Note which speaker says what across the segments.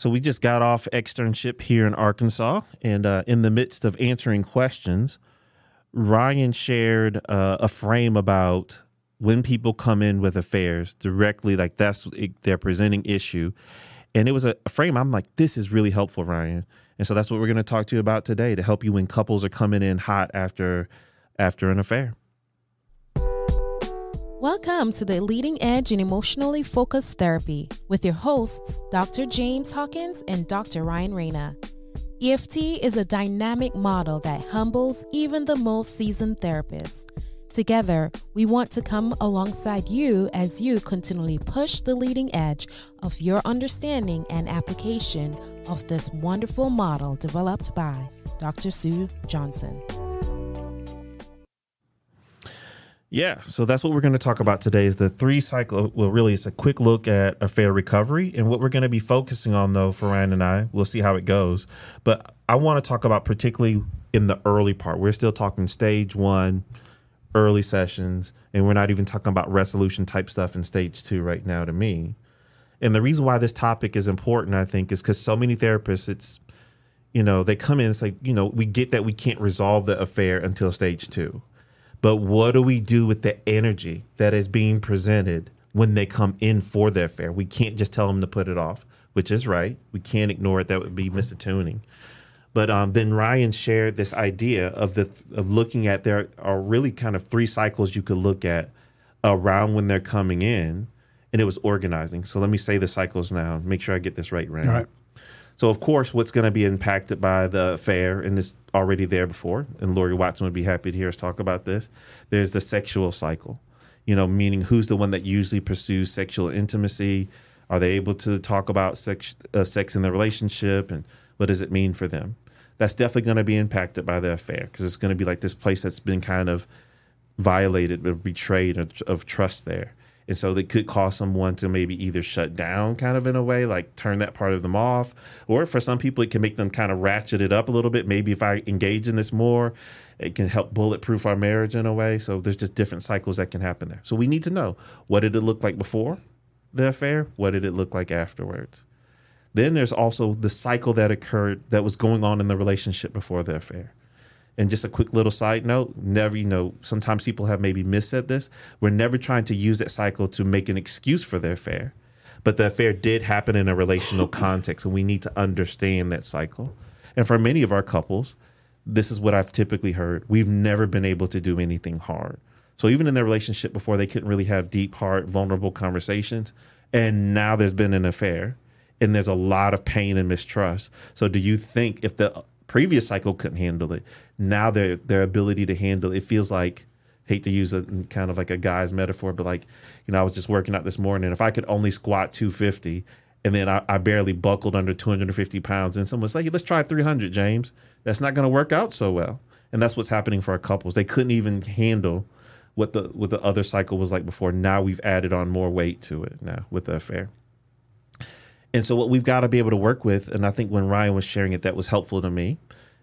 Speaker 1: So we just got off externship here in Arkansas, and in the midst of answering questions, Ryan shared a frame about when people come in with affairs directly, like that's their presenting issue. And it was a frame I'm like, this is really helpful, Ryan. And so that's what we're going to talk to you about today to help you when couples are coming in hot after an affair.
Speaker 2: Welcome to the Leading Edge in Emotionally Focused Therapy with your hosts, Dr. James Hawkins and Dr. Ryan Rana. EFT is a dynamic model that humbles even the most seasoned therapists. Together, we want to come alongside you as you continually push the leading edge of your understanding and application of this wonderful model developed by Dr. Sue Johnson.
Speaker 1: Yeah, so that's what we're going to talk about today is the 3 cycle. Well, really, it's a quick look at affair recovery. And what we're going to be focusing on, though, for Ryan and I, we'll see how it goes. But I want to talk about particularly in the early part. We're still talking stage 1, early sessions, and we're not even talking about resolution type stuff in stage 2 right now to me. And the reason why this topic is important, I think, is because so many therapists, it's, they come in, it's like, we get that we can't resolve the affair until stage 2. But what do we do with the energy that is being presented when they come in for their affair? We can't just tell them to put it off, which is right. We can't ignore it. That would be misattuning. But then Ryan shared this idea of looking at there are really kind of 3 cycles you could look at around when they're coming in, and it was organizing. So let me say the cycles now. Make sure I get this right, Ryan.
Speaker 3: All right.
Speaker 1: So, of course, what's going to be impacted by the affair, and this already there before, and Lori Watson would be happy to hear us talk about this, there's the sexual cycle, meaning who's the one that usually pursues sexual intimacy? Are they able to talk about sex in the relationship, and what does it mean for them? That's definitely going to be impacted by the affair because it's going to be like this place that's been kind of violated or betrayed of trust there. And so they could cause someone to maybe either shut down kind of in a way, like turn that part of them off. Or for some people, it can make them kind of ratchet it up a little bit. Maybe if I engage in this more, it can help bulletproof our marriage in a way. So there's just different cycles that can happen there. So we need to know, what did it look like before the affair? What did it look like afterwards? Then there's also the cycle that occurred that was going on in the relationship before the affair. And just a quick little side note, never, sometimes people have maybe missaid this. We're never trying to use that cycle to make an excuse for their affair. But the affair did happen in a relational context, and we need to understand that cycle. And for many of our couples, this is what I've typically heard. We've never been able to do anything hard. So even in their relationship before, they couldn't really have deep, hard, vulnerable conversations. And now there's been an affair, and there's a lot of pain and mistrust. So do you think if the previous cycle couldn't handle it, now their ability to handle it feels like, hate to use a kind of like a guy's metaphor, but like, I was just working out this morning. If I could only squat 250 and then I barely buckled under 250 pounds, and someone's like, let's try 300, James. That's not going to work out so well. And that's what's happening for our couples. They couldn't even handle what the other cycle was like before. Now we've added on more weight to it now with the affair. And so what we've got to be able to work with, and I think when Ryan was sharing it, that was helpful to me,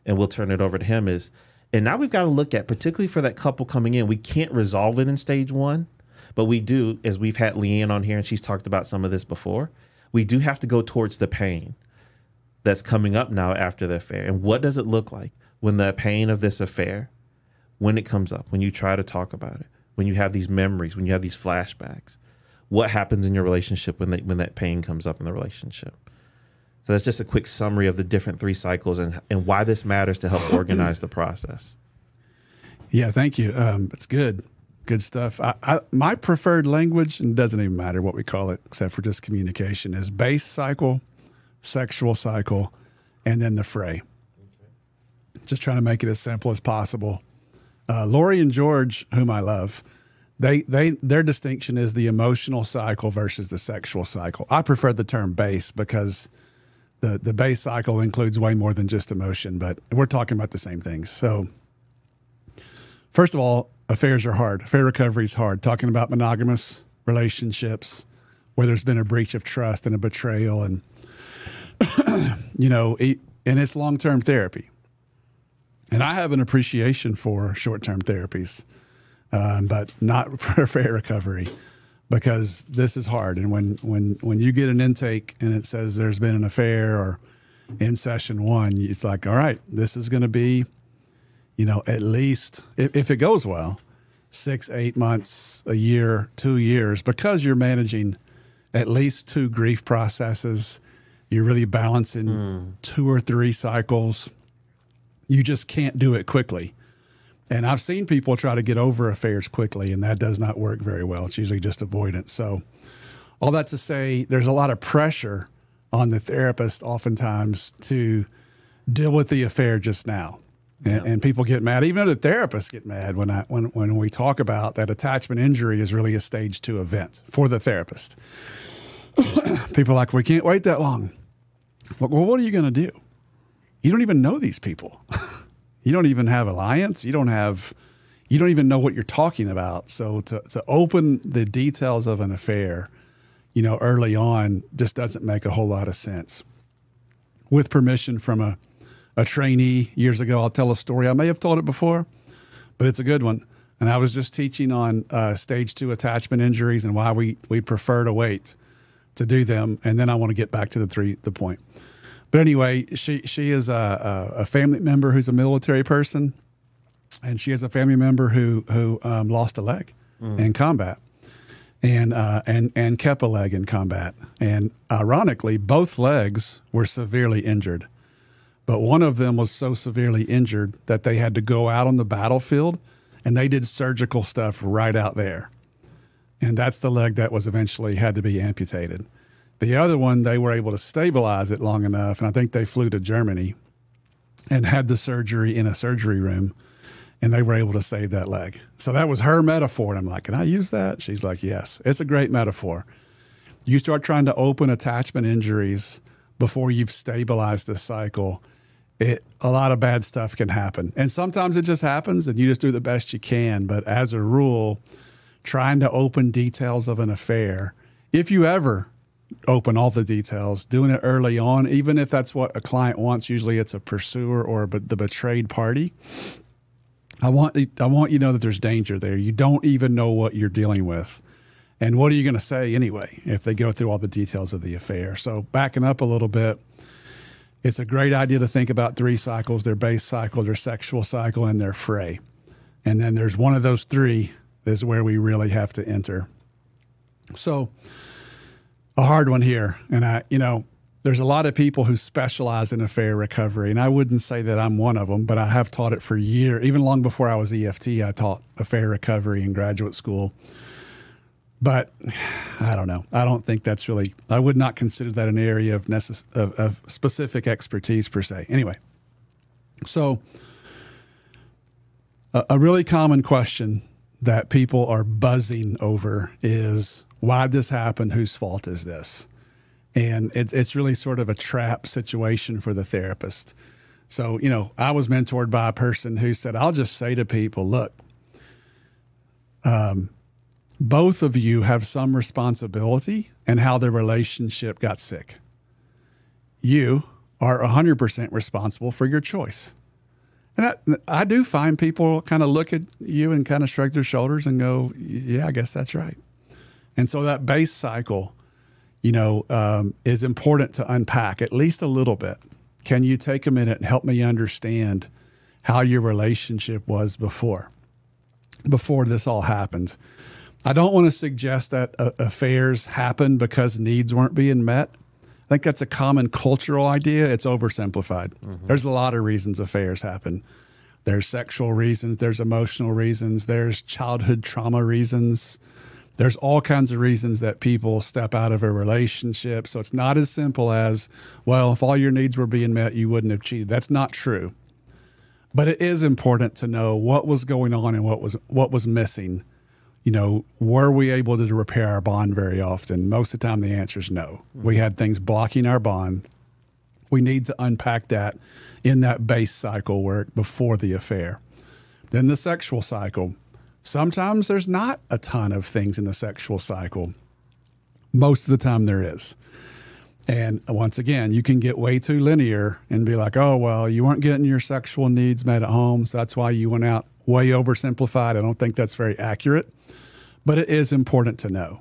Speaker 1: and we'll turn it over to him, and now we've got to look at, particularly for that couple coming in, we can't resolve it in stage 1, but we do, as we've had Leanne on here, and she's talked about some of this before, we do have to go towards the pain that's coming up now after the affair. And what does it look like when the pain of this affair, when it comes up, when you try to talk about it, when you have these memories, when you have these flashbacks? What happens in your relationship when that pain comes up in the relationship? So that's just a quick summary of the different 3 cycles and why this matters to help organize the process.
Speaker 3: Yeah, thank you. It's good. Good stuff. My preferred language, and it doesn't even matter what we call it, except for just communication, is base cycle, sexual cycle, and then the fray. Okay. Just trying to make it as simple as possible. Lori and George, whom I love, their distinction is the emotional cycle versus the sexual cycle. I prefer the term base because the base cycle includes way more than just emotion, but we're talking about the same things. So first of all, affairs are hard. Affair recovery is hard. Talking about monogamous relationships where there's been a breach of trust and a betrayal and, and it's long-term therapy. And I have an appreciation for short-term therapies. But not for affair recovery. because this is hard. And when you get an intake and it says there's been an affair or in session 1, it's like, all right, this is going to be, at least, if it goes well, 6, 8 months, a year, 2 years, because you're managing at least 2 grief processes. You're really balancing 2 or 3 cycles. You just can't do it quickly. And I've seen people try to get over affairs quickly, and that does not work very well. It's usually just avoidance. So all that to say, there's a lot of pressure on the therapist oftentimes to deal with the affair just now. And people get mad. Even though the therapists get mad when we talk about that attachment injury is really a stage 2 event for the therapist. People are like, we can't wait that long. Well, what are you going to do? You don't even know these people. You don't even have alliance. You don't even know what you're talking about. So to open the details of an affair, early on just doesn't make a whole lot of sense. With permission from a trainee years ago, I'll tell a story. I may have told it before, but it's a good one. And I was just teaching on stage 2 attachment injuries and why we prefer to wait to do them. And then I want to get back to the point. But anyway, she is a family member who's a military person, and she has a family member who lost a leg in combat and kept a leg in combat. And ironically, both legs were severely injured. But one of them was so severely injured that they had to go out on the battlefield, and they did surgical stuff right out there. And that's the leg that was eventually had to be amputated. The other one, they were able to stabilize it long enough, and I think they flew to Germany and had the surgery in a surgery room, and they were able to save that leg. So that was her metaphor, and I'm like, can I use that? She's like, yes. It's a great metaphor. You start trying to open attachment injuries before you've stabilized the cycle, a lot of bad stuff can happen. And sometimes it just happens, and you just do the best you can. But as a rule, trying to open details of an affair, if you ever open all the details, doing it early on, even if that's what a client wants, usually it's a pursuer or the betrayed party. I want you to know that there's danger there. You don't even know what you're dealing with. And what are you going to say anyway if they go through all the details of the affair? So backing up a little bit, it's a great idea to think about 3 cycles: their base cycle, their sexual cycle, and their fray. And then there's one of those 3 is where we really have to enter. So a hard one here. And there's a lot of people who specialize in affair recovery, and I wouldn't say that I'm one of them, but I have taught it for years. Even long before I was EFT, I taught affair recovery in graduate school. But I don't know. I don't think that's really, I would not consider that an area of specific expertise per se. Anyway, so a really common question that people are buzzing over is, why did this happen? Whose fault is this? And it's really sort of a trap situation for the therapist. So, I was mentored by a person who said, I'll just say to people, look, both of you have some responsibility in how the relationship got sick. You are 100% responsible for your choice. And I do find people kind of look at you and kind of shrug their shoulders and go, yeah, I guess that's right. And so that base cycle, is important to unpack at least a little bit. Can you take a minute and help me understand how your relationship was before this all happened? I don't want to suggest that affairs happen because needs weren't being met. I think that's a common cultural idea. It's oversimplified. Mm-hmm. There's a lot of reasons affairs happen. There's sexual reasons. There's emotional reasons. There's childhood trauma reasons. There's all kinds of reasons that people step out of a relationship. So it's not as simple as, well, if all your needs were being met, you wouldn't have cheated. That's not true. But it is important to know what was going on and what was missing. Were we able to repair our bond very often? Most of the time, the answer is no. Mm-hmm. We had things blocking our bond. We need to unpack that in that base cycle work before the affair. Then the sexual cycle. Sometimes there's not a ton of things in the sexual cycle. Most of the time there is. And once again, you can get way too linear and be like, oh, well, you weren't getting your sexual needs met at home, so that's why you went out. Way oversimplified. I don't think that's very accurate, but it is important to know.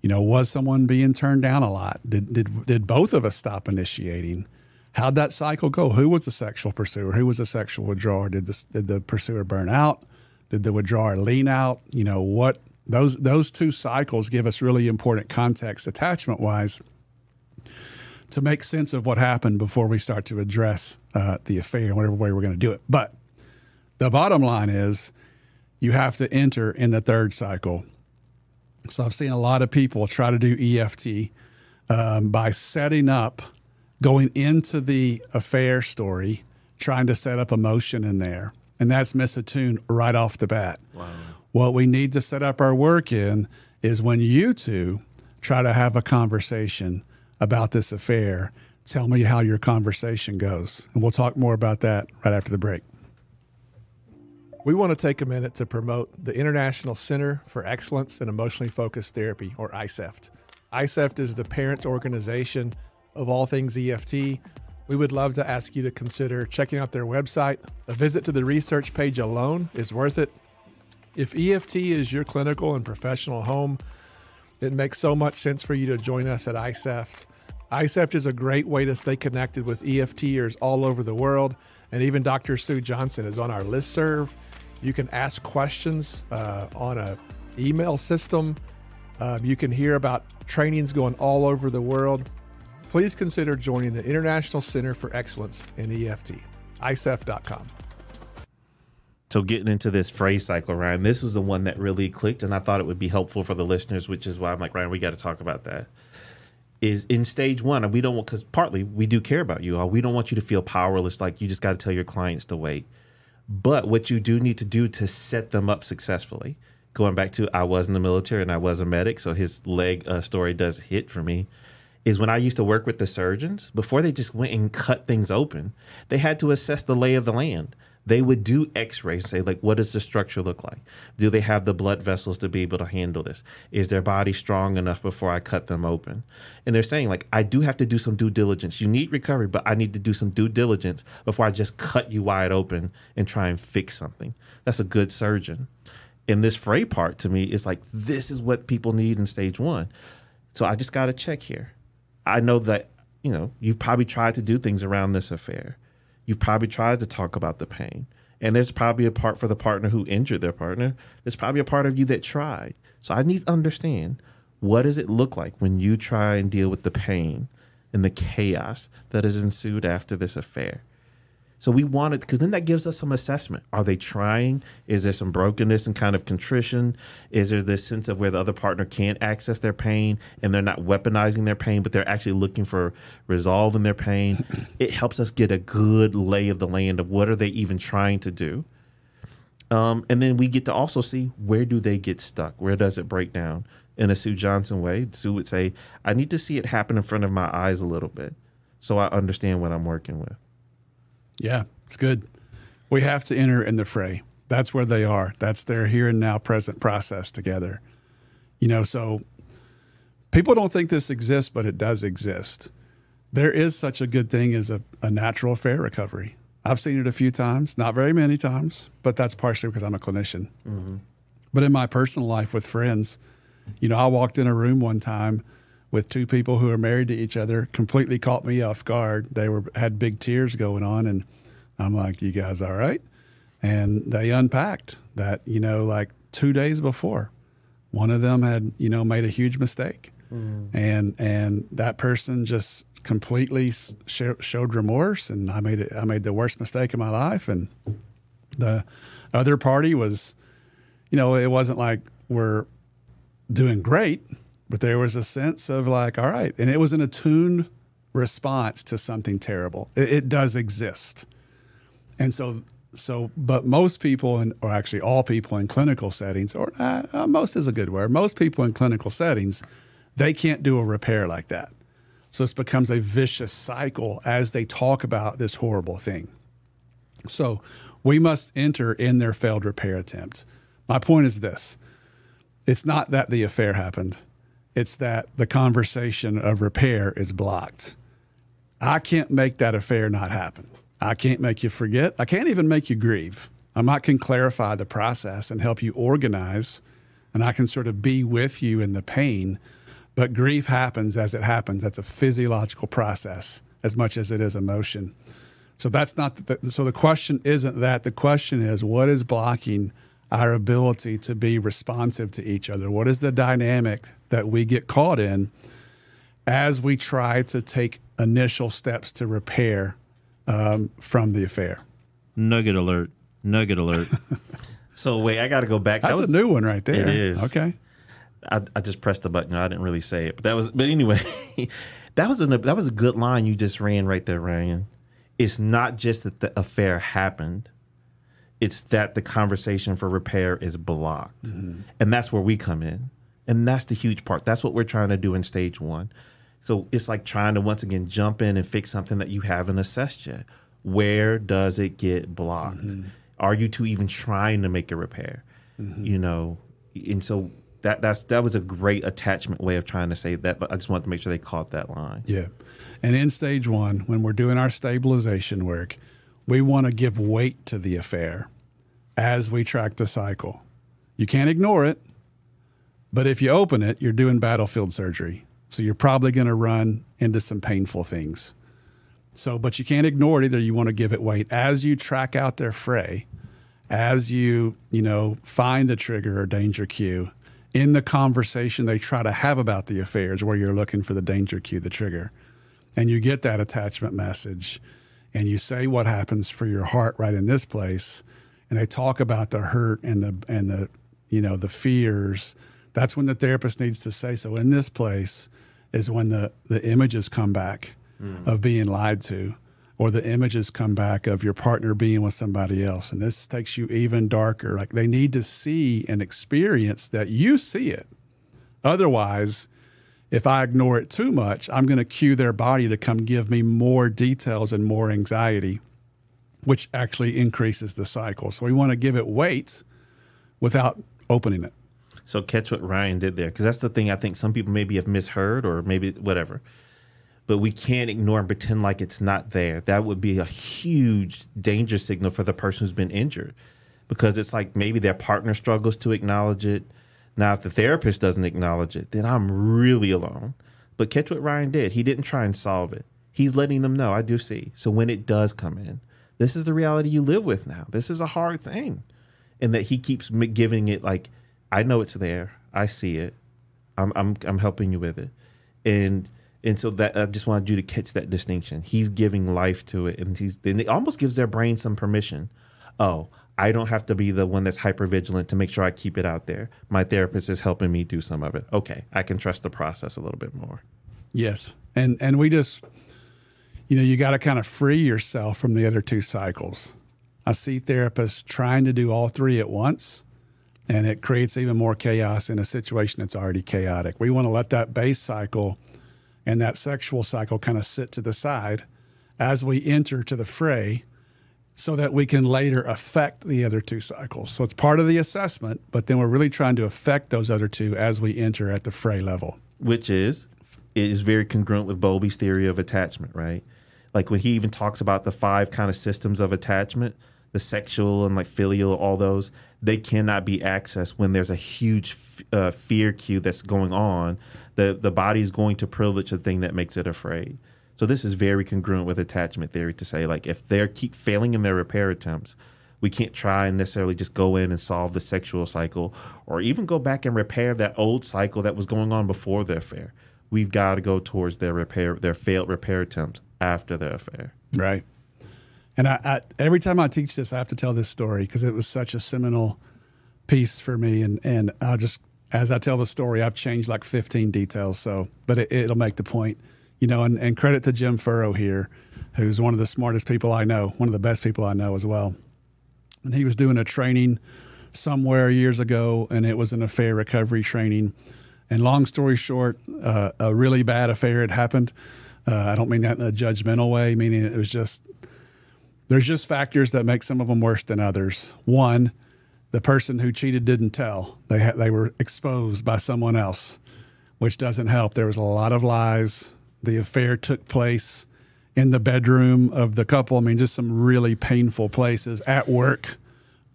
Speaker 3: Was someone being turned down a lot? Did both of us stop initiating? How'd that cycle go? Who was the sexual pursuer? Who was the sexual withdrawer? Did the pursuer burn out? Did the withdrawer lean out? What those two cycles give us really important context attachment wise to make sense of what happened before we start to address the affair, whatever way we're going to do it. But the bottom line is you have to enter in the third cycle. So I've seen a lot of people try to do EFT by setting up, going into the affair story, trying to set up emotion in there. And that's misattuned right off the bat. Wow. What we need to set up our work in is when you two try to have a conversation about this affair, tell me how your conversation goes. And we'll talk more about that right after the break.
Speaker 4: We want to take a minute to promote the International Center for Excellence in Emotionally Focused Therapy, or ICEEFT. ICEEFT is the parent organization of all things EFT. We would love to ask you to consider checking out their website. A visit to the research page alone is worth it. If EFT is your clinical and professional home, it makes so much sense for you to join us at ICEEFT. ICEEFT is a great way to stay connected with EFTers all over the world, and even Dr. Sue Johnson is on our listserv. You can ask questions on an email system. You can hear about trainings going all over the world. Please consider joining the International Center for Excellence in EFT, ICEEFT.com.
Speaker 1: So getting into this phrase cycle, Ryan, this was the one that really clicked, and I thought it would be helpful for the listeners, which is why I'm like, Ryan, we got to talk about that. Is in stage one, and we don't want, because partly we do care about you all. We don't want you to feel powerless, like you just got to tell your clients to wait. But what you do need to do to set them up successfully, going back to I was in the military and I was a medic, so his leg story does hit for me, is when I used to work with the surgeons, before they just went and cut things open, they had to assess the lay of the land. They would do x-rays and say, like, what does the structure look like? Do they have the blood vessels to be able to handle this? Is their body strong enough before I cut them open? And they're saying, like, I do have to do some due diligence. You need recovery, but I need to do some due diligence before I just cut you wide open and try and fix something. That's a good surgeon. And this fray part to me is like, this is what people need in stage one. So I just got to check here. I know that, you've probably tried to do things around this affair. You've probably tried to talk about the pain. And there's probably a part for the partner who injured their partner. There's probably a part of you that tried. So I need to understand, what does it look like when you try and deal with the pain and the chaos that has ensued after this affair? So we wanted, because then that gives us some assessment. Are they trying? Is there some brokenness and kind of contrition? Is there this sense of where the other partner can't access their pain and they're not weaponizing their pain, but they're actually looking for resolve in their pain? It helps us get a good lay of the land of what are they even trying to do. And then we get to also see, where do they get stuck? Where does it break down? In a Sue Johnson way, Sue would say, I need to see it happen in front of my eyes a little bit so I understand what I'm working with.
Speaker 3: Yeah, it's good. We have to enter in the fray. That's where they are. That's their here and now present process together. So people don't think this exists, but it does exist. There is such a good thing as a natural affair recovery. I've seen it a few times, not very many times, but that's partially because I'm a clinician. Mm-hmm. But in my personal life with friends, I walked in a room one time with two people who are married to each other, completely caught me off guard. They had big tears going on, and I'm like, you guys all right? And they unpacked that, like 2 days before, one of them had, made a huge mistake. And that person just completely showed remorse, and I made the worst mistake of my life. And the other party was, it wasn't like we're doing great, but there was a sense of like, all right. And it was an attuned response to something terrible. It does exist. And but most people, or actually all people in clinical settings, or most is a good word, most people in clinical settings, they can't do a repair like that. So this becomes a vicious cycle as they talk about this horrible thing. So we must enter in their failed repair attempt. My point is this. It's not that the affair happened. It's that the conversation of repair is blocked. I can't make that affair not happen. I can't make you forget. I can't even make you grieve. I can clarify the process and help you organize, and I can sort of be with you in the pain, But grief happens as it happens. That's a physiological process as much as it is emotion. So that's not so the question isn't that. The question is, what is blocking our ability to be responsive to each other? What is the dynamic that we get caught in as we try to take initial steps to repair from the affair?
Speaker 1: Nugget alert. Nugget alert. So wait, I got to go back.
Speaker 3: That's a new one right there.
Speaker 1: It is.
Speaker 3: Okay.
Speaker 1: I just pressed the button. I didn't really say it, but anyway, that was a good line you just ran right there, Ryan. It's not just that the affair happened. It's that the conversation for repair is blocked. Mm-hmm. And that's where we come in. And that's the huge part. That's what we're trying to do in stage 1. So it's like trying to, once again, jump in and fix something that you haven't assessed yet. Where does it get blocked? Mm-hmm. Are you two even trying to make a repair? Mm-hmm. You know, and so that was a great attachment way of trying to say that. But I just wanted to make sure they caught that line.
Speaker 3: Yeah. And in stage 1, when we're doing our stabilization work, we want to give weight to the affair as we track the cycle. You can't ignore it, but if you open it, you're doing battlefield surgery. So you're probably going to run into some painful things. So, but you can't ignore it either. You want to give it weight as you track out their fray, as you find the trigger or danger cue. In the conversation they try to have about the affairs where you're looking for the danger cue, the trigger, and you get that attachment message and you say what happens for your heart right in this place, and they talk about the hurt and the fears. That's when the therapist needs to say, so in this place is when the images come back of being lied to, or the images come back of your partner being with somebody else. And this takes you even darker. Like, they need to see and experience that you see it. Otherwise, if I ignore it too much, I'm going to cue their body to come give me more details and more anxiety, which actually increases the cycle. So we want to give it weight without opening it.
Speaker 1: So catch what Ryan did there, because that's the thing I think some people maybe have misheard or maybe whatever. But we can't ignore and pretend like it's not there. That would be a huge danger signal for the person who's been injured, because it's like maybe their partner struggles to acknowledge it. Now, if the therapist doesn't acknowledge it, then I'm really alone. But catch what Ryan did. He didn't try and solve it. He's letting them know, I do see. So when it does come in, this is the reality you live with now. This is a hard thing. And that he keeps giving it like, I know it's there. I see it. I'm helping you with it. And so that I just wanted you to catch that distinction. He's giving life to it, and it almost gives their brain some permission. Oh, I don't have to be the one that's hypervigilant to make sure I keep it out there. My therapist is helping me do some of it. Okay, I can trust the process a little bit more.
Speaker 3: Yes, and we just, you got to kind of free yourself from the other 2 cycles. I see therapists trying to do all 3 at once, and it creates even more chaos in a situation that's already chaotic. We want to let that base cycle and that sexual cycle kind of sit to the side as we enter to the fray, so that we can later affect the other 2 cycles. So it's part of the assessment, but then we're really trying to affect those other 2 as we enter at the fray level.
Speaker 1: Which is very congruent with Bowlby's theory of attachment, right? Like when he even talks about the 5 kind of systems of attachment, the sexual and like filial, all those, they cannot be accessed when there's a huge fear cue that's going on. The body's going to privilege the thing that makes it afraid. So this is very congruent with attachment theory to say, like, if they keep failing in their repair attempts, we can't try and necessarily just go in and solve the sexual cycle or even go back and repair that old cycle that was going on before the affair. We've got to go towards their failed repair attempts after the affair.
Speaker 3: Right. And I every time I teach this, I have to tell this story because it was such a seminal piece for me. And I'll just, as I tell the story, I've changed like 15 details. But it'll make the point. And credit to Jim Furrow here, who's one of the smartest people I know, one of the best people I know as well. And he was doing a training somewhere years ago, and it was an affair recovery training. And long story short, a really bad affair had happened. I don't mean that in a judgmental way, meaning it was just, there's just factors that make some of them worse than others. One, the person who cheated didn't tell. They were exposed by someone else, which doesn't help. There was a lot of lies. The affair took place in the bedroom of the couple. I mean, just some really painful places at work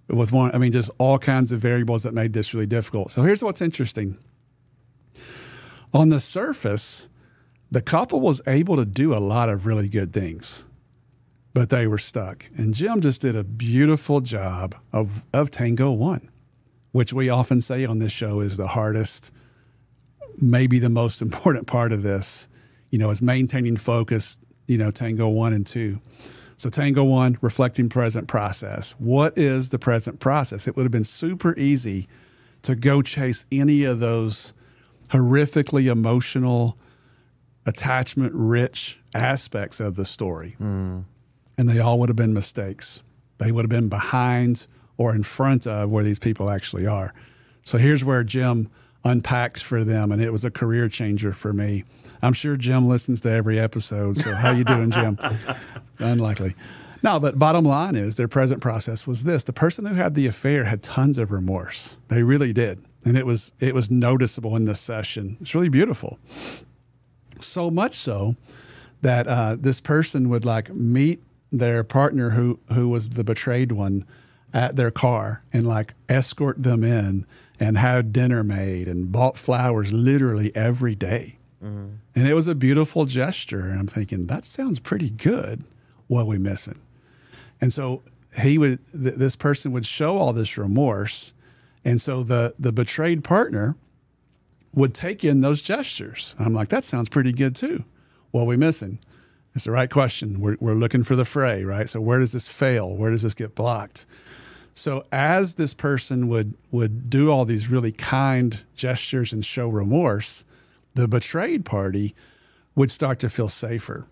Speaker 3: with one. I mean, just all kinds of variables that made this really difficult. So here's what's interesting. On the surface, the couple was able to do a lot of really good things, but they were stuck. And Jim just did a beautiful job of Tango 1, which we often say on this show is the hardest, maybe the most important part of this, is maintaining focus, Tango 1 and 2. So Tango 1, reflecting present process. What is the present process? It would have been super easy to go chase any of those horrifically emotional, attachment-rich aspects of the story. And they all would have been mistakes. They would have been behind or in front of where these people actually are. So here's where Jim unpacks for them, and it was a career changer for me. I'm sure Jim listens to every episode, so how you doing, Jim? Unlikely. No, but bottom line is their present process was this. The person who had the affair had tons of remorse. They really did. And it was noticeable in this session. It's really beautiful. So much so that this person would meet their partner who was the betrayed one at their car and escort them in and have dinner made and bought flowers literally every day. And it was a beautiful gesture. And I'm thinking, that sounds pretty good. What are we missing? And so this person would show all this remorse. And so the betrayed partner would take in those gestures. And I'm like, that sounds pretty good too. What are we missing? It's the right question. We're looking for the fray, right? So where does this fail? Where does this get blocked? So as this person would do all these really kind gestures and show remorse, the betrayed party would start to feel safer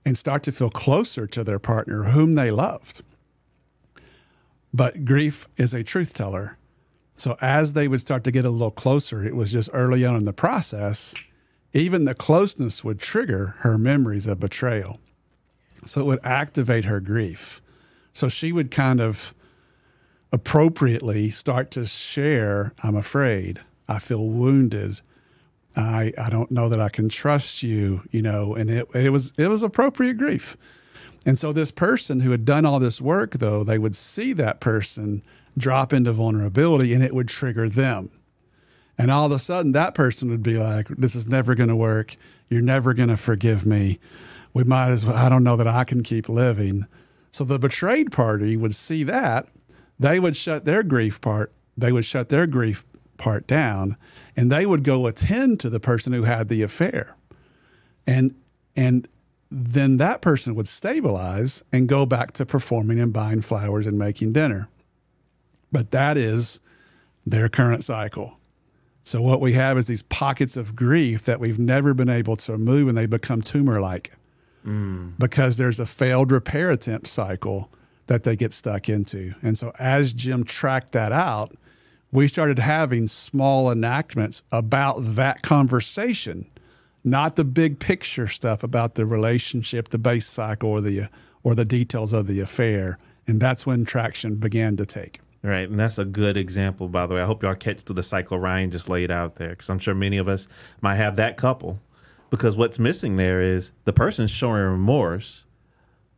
Speaker 3: and start to feel closer to their partner whom they loved. But grief is a truth teller. So as they would start to get a little closer, it was just early on in the process, even the closeness would trigger her memories of betrayal. So it would activate her grief. So she would kind of appropriately start to share, I'm afraid, I feel wounded, I don't know that I can trust you, and it was appropriate grief. And so this person who had done all this work, though, they would see that person drop into vulnerability and it would trigger them. And all of a sudden that person would be like, this is never going to work. You're never going to forgive me. We might as well, I don't know that I can keep living. So the betrayed party would see that. They would shut their grief part down, and they would go attend to the person who had the affair. And then that person would stabilize and go back to performing and buying flowers and making dinner. But that is their current cycle. So what we have is these pockets of grief that we've never been able to remove, and they become tumor-like because there's a failed repair attempt cycle that they get stuck into. And so as Jim tracked that out, we started having small enactments about that conversation, not the big picture stuff about the relationship, the base cycle, or the details of the affair. And that's when traction began to take.
Speaker 1: Right. And that's a good example, by the way. I hope y'all catch the cycle Ryan just laid out there, because I'm sure many of us might have that couple. Because what's missing there is the person showing remorse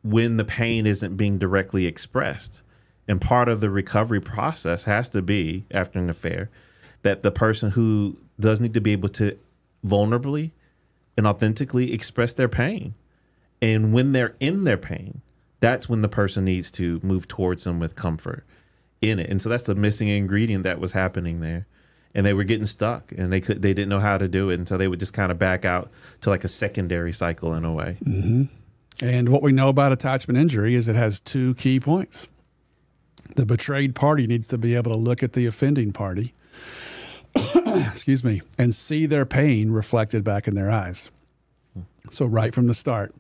Speaker 1: when the pain isn't being directly expressed. And part of the recovery process has to be, after an affair, that the person who does need to be able to vulnerably and authentically express their pain. And when they're in their pain, that's when the person needs to move towards them with comfort in it. And so that's the missing ingredient that was happening there. And they were getting stuck, and they didn't know how to do it. And so they would just kind of back out to like a secondary cycle in a way.
Speaker 3: Mm-hmm. And what we know about attachment injury is it has two key points. The betrayed party needs to be able to look at the offending party, excuse me, and see their pain reflected back in their eyes. So right from the start,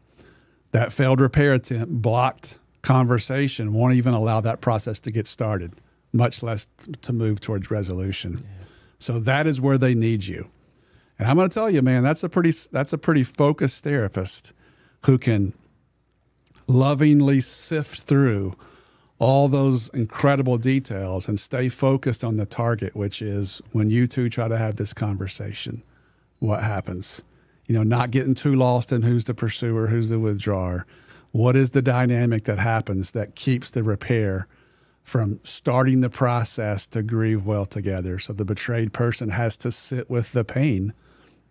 Speaker 3: that failed repair attempt, blocked conversation, won't even allow that process to get started, much less to move towards resolution. Yeah. So that is where they need you. And I'm going to tell you, man, that's a pretty focused therapist who can lovingly sift through all those incredible details and stay focused on the target, which is when you two try to have this conversation, what happens? Not getting too lost in who's the pursuer, who's the withdrawer. What is the dynamic that happens that keeps the repair from starting the process to grieve well together? So the betrayed person has to sit with the pain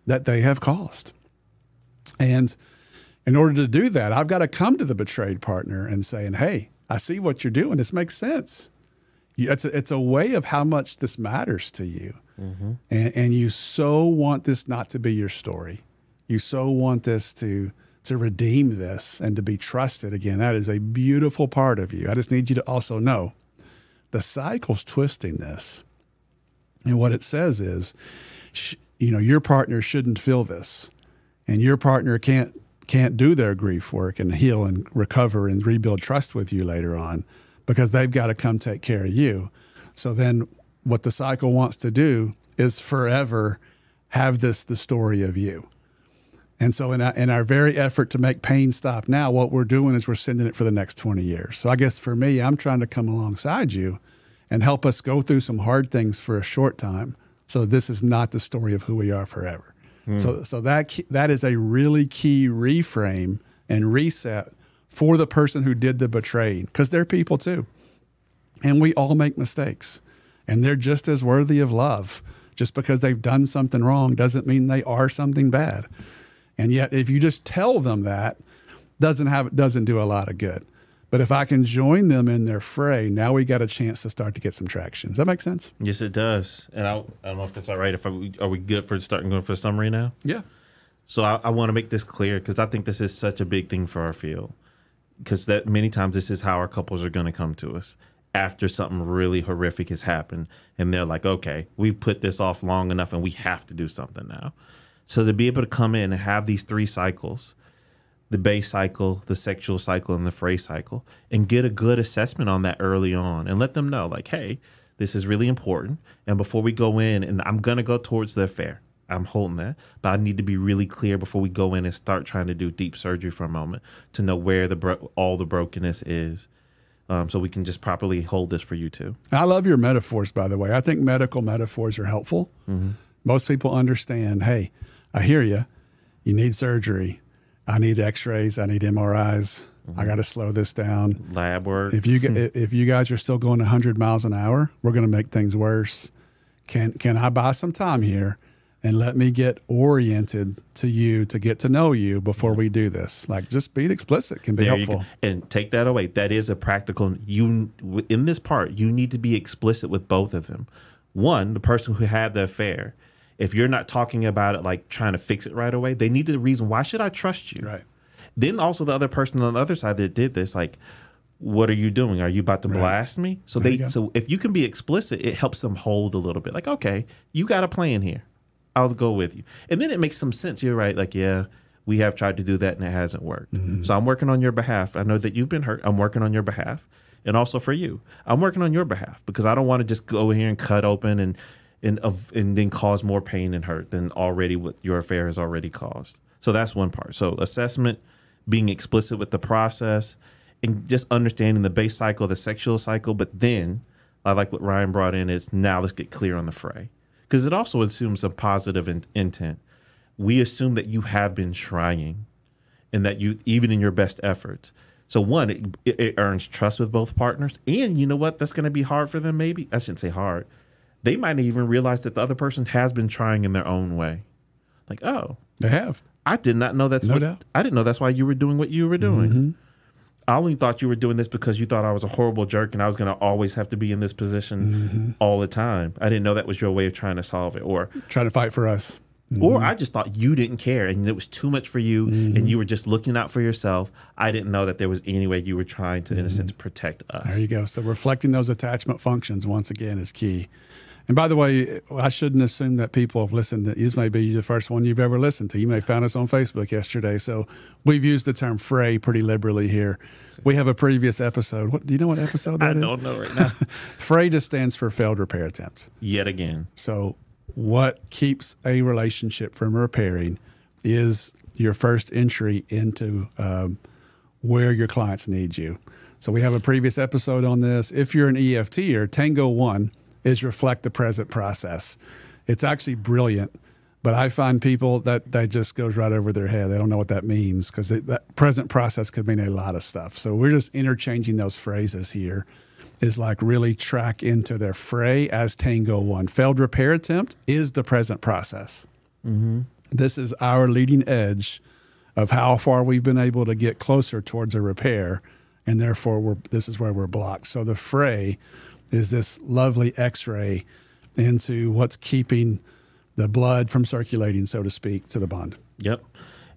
Speaker 3: that they have caused. And in order to do that, I've got to come to the betrayed partner and saying, hey, I see what you're doing. This makes sense. It's a way of how much this matters to you. Mm-hmm. And you so want this not to be your story. You so want this to redeem this and to be trusted again. That is a beautiful part of you. I just need you to also know the cycle's twisting this. And what it says is, your partner shouldn't feel this, and your partner can't do their grief work and heal and recover and rebuild trust with you later on, because they've got to come take care of you. So then what the cycle wants to do is forever have the story of you. And so in our very effort to make pain stop now, what we're doing is we're sending it for the next 20 years. So I guess for me, I'm trying to come alongside you and help us go through some hard things for a short time. So this is not the story of who we are forever. So that is a really key reframe and reset for the person who did the betraying, because they're people too. And we all make mistakes, and they're just as worthy of love. Just because they've done something wrong doesn't mean they are something bad. And yet if you just tell them that, doesn't do a lot of good. But if I can join them in their fray, now we got a chance to start to get some traction. Does that make sense?
Speaker 1: Yes, it does. And I don't know if that's all right. Are we good for starting going for a summary now?
Speaker 3: Yeah.
Speaker 1: So I want to make this clear, because I think this is such a big thing for our field. Because that many times this is how our couples are going to come to us after something really horrific has happened. And they're like, okay, we've put this off long enough and we have to do something now. So to be able to come in and have these 3 cycles, the base cycle, the sexual cycle, and the fray cycle, and get a good assessment on that early on and let them know, like, hey, this is really important. And before we go in, and I'm going to go towards the affair, I'm holding that, but I need to be really clear before we go in and start trying to do deep surgery for a moment to know where all the brokenness is. So we can just properly hold this for you too.
Speaker 3: I love your metaphors, by the way. I think medical metaphors are helpful. Mm-hmm. Most people understand, hey, I hear you. You need surgery. I need x-rays. I need MRIs. Mm-hmm. I got to slow this down.
Speaker 1: Lab work.
Speaker 3: If you guys are still going 100 miles an hour, we're going to make things worse. Can I buy some time here and let me get oriented to you, to get to know you before we do this? Like, just being explicit can be helpful.
Speaker 1: And take that away. That is a practical. In this part, you need to be explicit with both of them. One, the person who had the affair. If you're not talking about it, like trying to fix it right away, they need the reason, why should I trust you? Right. Then also the other person on the other side that did this, like, what are you doing? Are you about to blast me? So so if you can be explicit, it helps them hold a little bit. Like, okay, you got a plan here. I'll go with you. And then it makes some sense. You're right. Like, yeah, we have tried to do that and it hasn't worked. Mm-hmm. So I'm working on your behalf. I know that you've been hurt. I'm working on your behalf. And also for you, I'm working on your behalf, because I don't want to just go here and cut open and then cause more pain and hurt than already what your affair has already caused. So that's one part. So assessment, being explicit with the process, and just understanding the base cycle, the sexual cycle. But then, I like what Ryan brought in, is now let's get clear on the fray. Because it also assumes a positive intent. We assume that you have been trying, and that you, even in your best efforts. So one, it earns trust with both partners. And you know what? That's going to be hard for them, maybe. I shouldn't say hard. They might even realize that the other person has been trying in their own way. Like, oh.
Speaker 3: They have.
Speaker 1: I did not know that's I didn't know that's why you were doing what you were doing. Mm-hmm. I only thought you were doing this because you thought I was a horrible jerk and I was going to always have to be in this position all the time. I didn't know that was your way of trying to solve it, or
Speaker 3: trying to fight for us. Mm-hmm.
Speaker 1: Or I just thought you didn't care and it was too much for you and you were just looking out for yourself. I didn't know that there was any way you were trying to, in a sense, protect us.
Speaker 3: There you go. So reflecting those attachment functions, once again, is key. And by the way, I shouldn't assume that people have listened. This may be the first one you've ever listened to. You may have found us on Facebook yesterday. So we've used the term fray pretty liberally here. We have a previous episode. Do you know what episode that is?
Speaker 1: I don't know right now.
Speaker 3: Fray just stands for failed repair attempt.
Speaker 1: Yet again.
Speaker 3: So what keeps a relationship from repairing is your first entry into where your clients need you. So we have a previous episode on this. If you're an EFTer, Tango 1 is reflect the present process. It's actually brilliant, but I find people that just goes right over their head. They don't know what that means, because that present process could mean a lot of stuff. So we're just interchanging those phrases here, is like really track into their fray as Tango 1. Failed repair attempt is the present process.
Speaker 1: Mm-hmm.
Speaker 3: This is our leading edge of how far we've been able to get closer towards a repair, and therefore this is where we're blocked. So the fray is this lovely X-ray into what's keeping the blood from circulating, so to speak, to the bond.
Speaker 1: Yep.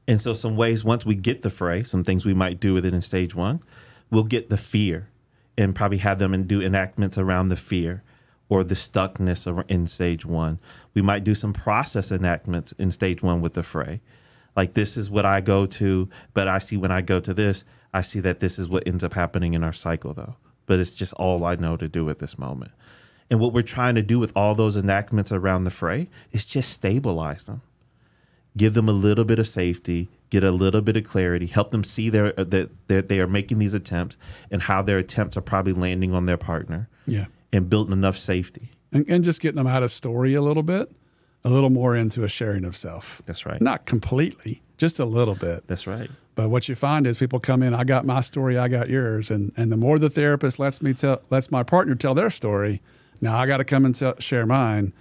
Speaker 1: And so some ways, once we get the fray, some things we might do with it in stage one, we'll get the fear and probably have them do enactments around the fear or the stuckness in stage one. We might do some process enactments in stage one with the fray. Like, this is what I go to, but I see when I go to this, I see that this is what ends up happening in our cycle, though. But it's just all I know to do at this moment. And what we're trying to do with all those enactments around the fray is just stabilize them. Give them a little bit of safety, get a little bit of clarity, help them see that they are making these attempts and how their attempts are probably landing on their partner.
Speaker 3: Yeah.
Speaker 1: And building enough safety.
Speaker 3: And just getting them out of story a little bit, a little more into a sharing of self.
Speaker 1: That's right.
Speaker 3: Not completely, just a little bit.
Speaker 1: That's right.
Speaker 3: But what you find is people come in, I got my story, I got yours. And the more the therapist lets my partner tell their story, now I got to come and share mine.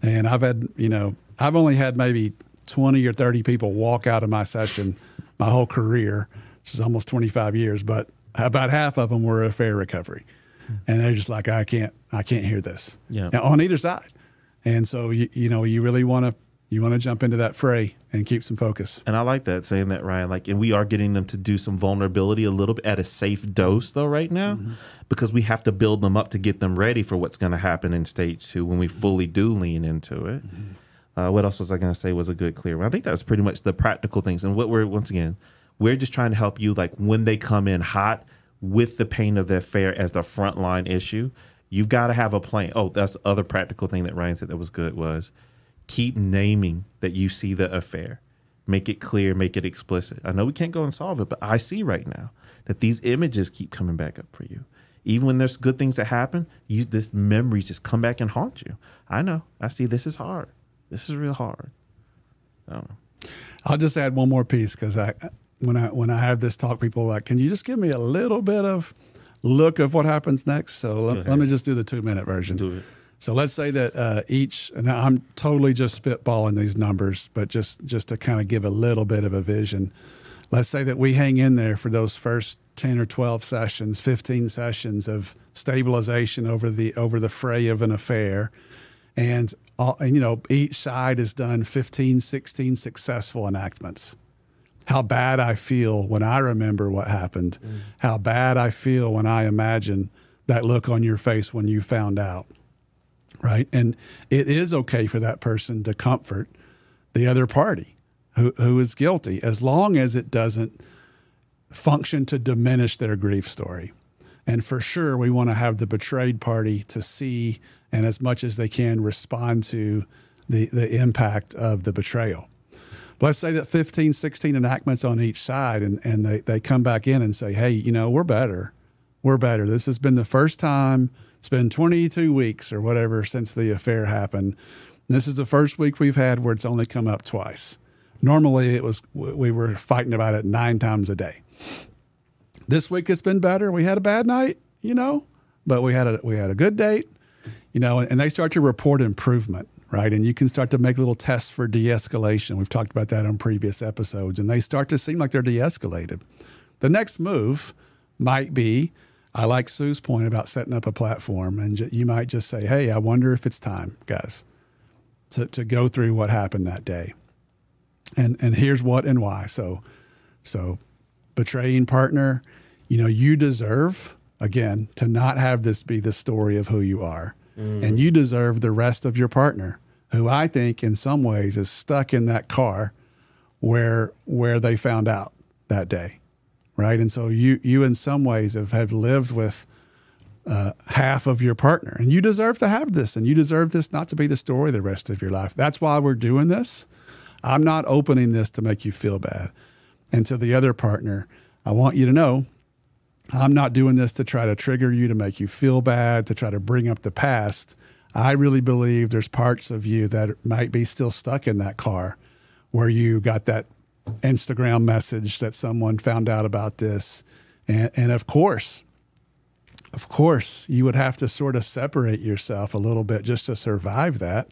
Speaker 3: And I've only had maybe 20 or 30 people walk out of my session my whole career, which is almost 25 years, but about half of them were affair recovery. And they're just like, I can't hear this.
Speaker 1: Yeah.
Speaker 3: Now, on either side. And so, you really want to jump into that fray and keep some focus.
Speaker 1: And I like that, saying that, Ryan. And we are getting them to do some vulnerability a little bit at a safe dose, though, right now, because we have to build them up to get them ready for what's going to happen in stage two when we fully do lean into it. What else was I going to say was a good clear one? I think that was pretty much the practical things. And what we're just trying to help you, like, when they come in hot with the pain of their affair as the frontline issue, you've got to have a plan. Oh, that's the other practical thing that Ryan said that was good was keep naming that you see the affair. Make it clear, make it explicit. I know we can't go and solve it, but I see right now that these images keep coming back up for you. Even when there's good things that happen, this memories just come back and haunt you. I know. I see this is hard. This is real hard. I don't know.
Speaker 3: I'll just add one more piece because when I have this talk, people are like, can you just give me a little bit of look of what happens next? So let me just do the 2-minute version.
Speaker 1: Do it.
Speaker 3: So let's say that and I'm totally just spitballing these numbers, but just to kind of give a little bit of a vision. Let's say that we hang in there for those first 10 or 12 sessions, 15 sessions of stabilization over the fray of an affair. And each side has done 15, 16 successful enactments. How bad I feel when I remember what happened. How bad I feel when I imagine that look on your face when you found out, right? And it is okay for that person to comfort the other party who is guilty, as long as it doesn't function to diminish their grief story. And for sure, we want to have the betrayed party to see and as much as they can respond to the impact of the betrayal. Let's say that 15, 16 enactments on each side, and they come back in and say, hey, we're better. We're better. This has been the first time. It's been 22 weeks or whatever since the affair happened. This is the first week we've had where it's only come up twice. Normally, we were fighting about it 9 times a day. This week it's been better. We had a bad night, but we had a good date, and they start to report improvement. Right. And you can start to make little tests for de-escalation. We've talked about that on previous episodes, and they start to seem like they're de-escalated. The next move might be, I like Sue's point about setting up a platform, and you might just say, hey, I wonder if it's time, guys, to go through what happened that day. And here's what and why. So betraying partner, you deserve, again, to not have this be the story of who you are. And you deserve the rest of your partner, who I think in some ways is stuck in that car where they found out that day, right? And so you in some ways have lived with half of your partner, and you deserve to have this, and you deserve this not to be the story the rest of your life. That's why we're doing this. I'm not opening this to make you feel bad. And to the other partner, I want you to know, I'm not doing this to try to trigger you, to make you feel bad, to try to bring up the past. I really believe there's parts of you that might be still stuck in that car where you got that Instagram message that someone found out about this. And of course, you would have to sort of separate yourself a little bit just to survive that.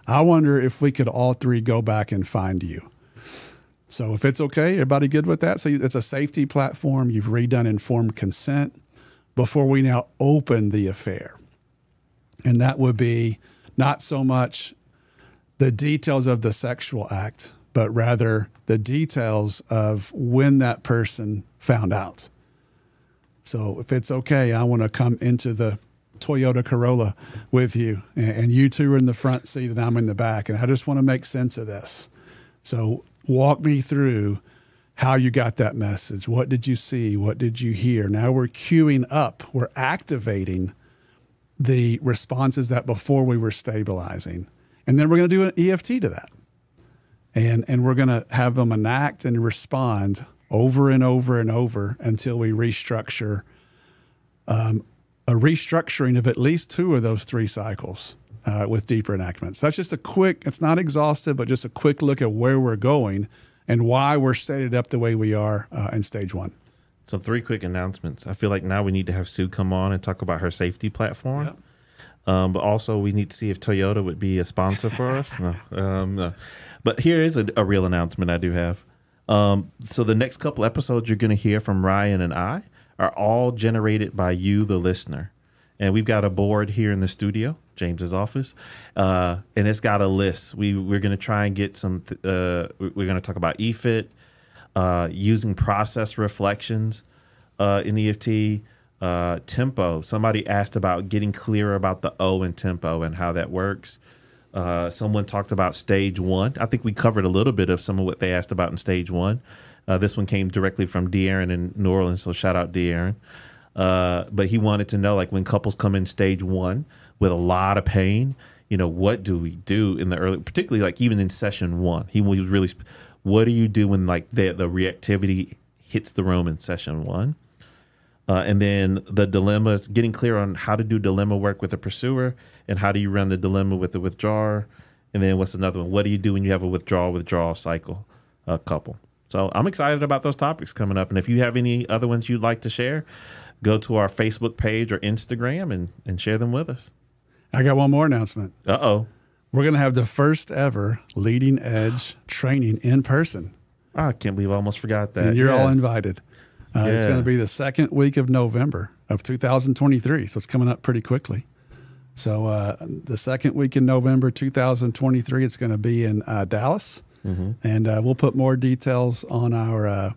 Speaker 3: I wonder if we could all three go back and find you. So if it's okay, everybody good with that? So it's a safety platform. You've redone informed consent before we now open the affair. And that would be not so much the details of the sexual act, but rather the details of when that person found out. So if it's okay, I want to come into the Toyota Corolla with you, and you two are in the front seat and I'm in the back, and I just want to make sense of this. So walk me through how you got that message. What did you see? What did you hear? Now we're queuing up. We're activating the responses that before we were stabilizing. And then we're going to do an EFT to that. And we're going to have them enact and respond over and over and over until we restructure a restructuring of at least 2 of those 3 cycles with deeper enactments. That's just a quick, it's not exhaustive, but just a quick look at where we're going and why we're set up the way we are in stage 1.
Speaker 1: So 3 quick announcements. I feel like now we need to have Sue come on and talk about her safety platform.
Speaker 3: Yep.
Speaker 1: But also we need to see if Toyota would be a sponsor for us. No. But here is a real announcement I do have. So the next couple episodes you're going to hear from Ryan and I are all generated by you, the listener. And we've got a board here in the studio, James's office, and it's got a list. We're going to try and get some, we're going to talk about EFIT, using process reflections in EFT, tempo. Somebody asked about getting clearer about the O in tempo and how that works. Someone talked about stage 1. I think we covered a little bit of some of what they asked about in stage 1. This one came directly from D. Aaron in New Orleans, so shout out D. Aaron. But he wanted to know, like, when couples come in stage 1 with a lot of pain, what do we do in the early, particularly like even in session 1? He was really, what do you do when like the reactivity hits the room in session 1? And then the dilemmas, getting clear on how to do dilemma work with a pursuer and how do you run the dilemma with the withdrawer. And then what's another one? What do you do when you have a withdrawal cycle couple? So I'm excited about those topics coming up. And if you have any other ones you'd like to share, go to our Facebook page or Instagram and share them with us.
Speaker 3: I got one more announcement.
Speaker 1: Uh-oh.
Speaker 3: We're going to have the first ever leading edge training in person.
Speaker 1: I can't believe I almost forgot that.
Speaker 3: And you're all invited. It's going to be the second week of November of 2023. So it's coming up pretty quickly. So the second week in November 2023, it's going to be in Dallas. Mm-hmm. And we'll put more details on our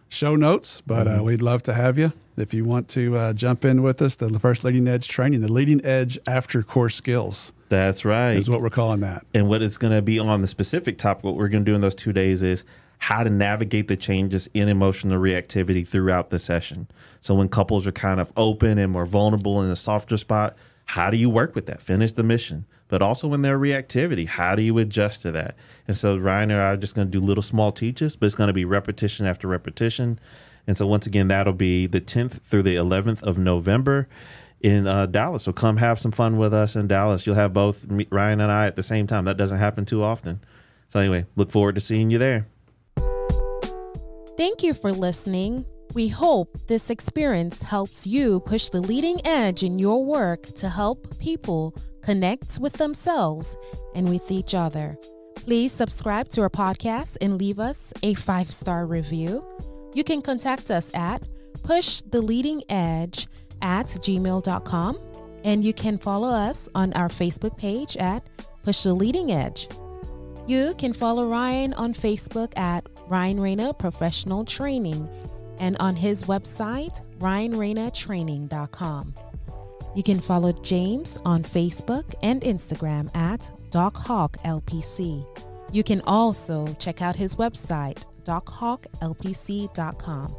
Speaker 3: show notes, but we'd love to have you. If you want to jump in with us, the first leading edge training, the leading edge after core skills.
Speaker 1: That's right.
Speaker 3: Is what we're calling that.
Speaker 1: And what it's going to be on the specific topic, what we're going to do in those 2 days is how to navigate the changes in emotional reactivity throughout the session. So when couples are kind of open and more vulnerable in a softer spot, how do you work with that? Finish the mission. But also when they're reactivity, how do you adjust to that? And so Ryan and I are just going to do little small teaches, but it's going to be repetition after repetition. And so once again, that'll be the 10th through the 11th of November in Dallas. So come have some fun with us in Dallas. You'll have both Ryan and I at the same time. That doesn't happen too often. So anyway, look forward to seeing you there.
Speaker 2: Thank you for listening. We hope this experience helps you push the leading edge in your work to help people connect with themselves and with each other. Please subscribe to our podcast and leave us a 5-star review. You can contact us at pushtheleadingedge@gmail.com, and you can follow us on our Facebook page at Push the Leading Edge. You can follow Ryan on Facebook at Ryan Rana Professional Training and on his website, ryanranatraining.com. You can follow James on Facebook and Instagram at dochawklpc. You can also check out his website, dochawklpc.com.